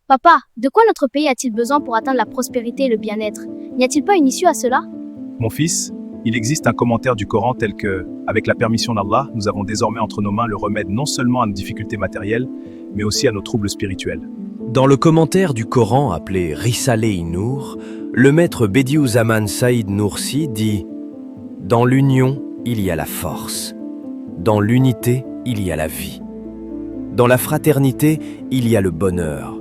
Papa, de quoi notre pays a-t-il besoin pour atteindre la prospérité et le bien-être? N'y a-t-il pas une issue à cela? Mon fils, il existe un commentaire du Coran tel que, avec la permission d'Allah, nous avons désormais entre nos mains le remède non seulement à nos difficultés matérielles, mais aussi à nos troubles spirituels. Dans le commentaire du Coran appelé Risaleh-i Nour, le maître Bediüzzaman Saïd Nursi dit « Dans l'union, il y a la force. Dans l'unité, il y a la vie. Dans la fraternité, il y a le bonheur.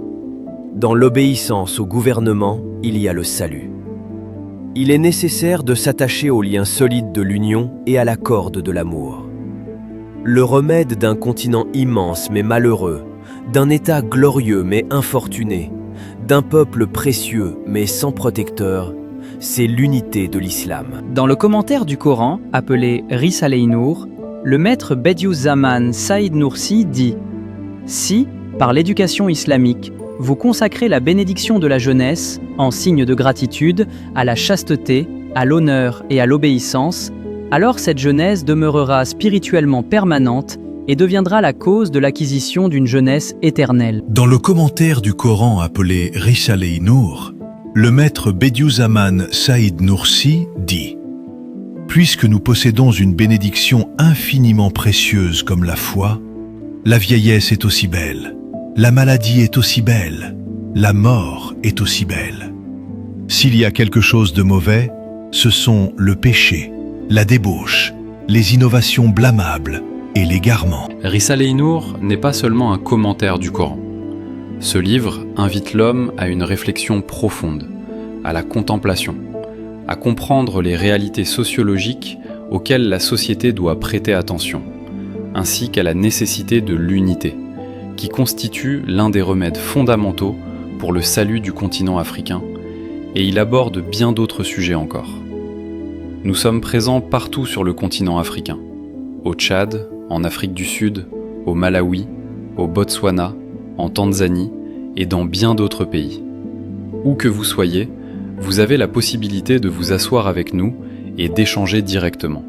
Dans l'obéissance au gouvernement, il y a le salut. Il est nécessaire de s'attacher aux liens solides de l'union et à la corde de l'amour. Le remède d'un continent immense mais malheureux, d'un État glorieux mais infortuné, d'un peuple précieux mais sans protecteur, c'est l'unité de l'islam. » Dans le commentaire du Coran, appelé Risaleh-i Nour, le maître Bediüzzaman Saïd Nursi dit « Si, par l'éducation islamique, vous consacrez la bénédiction de la jeunesse, en signe de gratitude, à la chasteté, à l'honneur et à l'obéissance, alors cette jeunesse demeurera spirituellement permanente et deviendra la cause de l'acquisition d'une jeunesse éternelle. » Dans le commentaire du Coran appelé Risaleh-i Nour, le maître Bediüzzaman Saïd Nursi dit « Puisque nous possédons une bénédiction infiniment précieuse comme la foi, la vieillesse est aussi belle, la maladie est aussi belle, la mort est aussi belle. S'il y a quelque chose de mauvais, ce sont le péché, la débauche, les innovations blâmables et l'égarement. » Risaleh-i Nour n'est pas seulement un commentaire du Coran. Ce livre invite l'homme à une réflexion profonde, à la contemplation, à comprendre les réalités sociologiques auxquelles la société doit prêter attention, ainsi qu'à la nécessité de l'unité, qui constitue l'un des remèdes fondamentaux pour le salut du continent africain, et il aborde bien d'autres sujets encore. Nous sommes présents partout sur le continent africain, au Tchad, en Afrique du Sud, au Malawi, au Botswana, en Tanzanie et dans bien d'autres pays. Où que vous soyez, vous avez la possibilité de vous asseoir avec nous et d'échanger directement.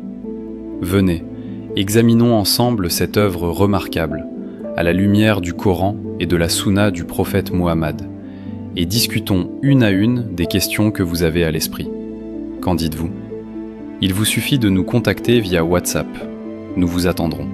Venez, examinons ensemble cette œuvre remarquable, à la lumière du Coran et de la Sunna du prophète Muhammad, et discutons une à une des questions que vous avez à l'esprit. Qu'en dites-vous ? Il vous suffit de nous contacter via WhatsApp. Nous vous attendrons.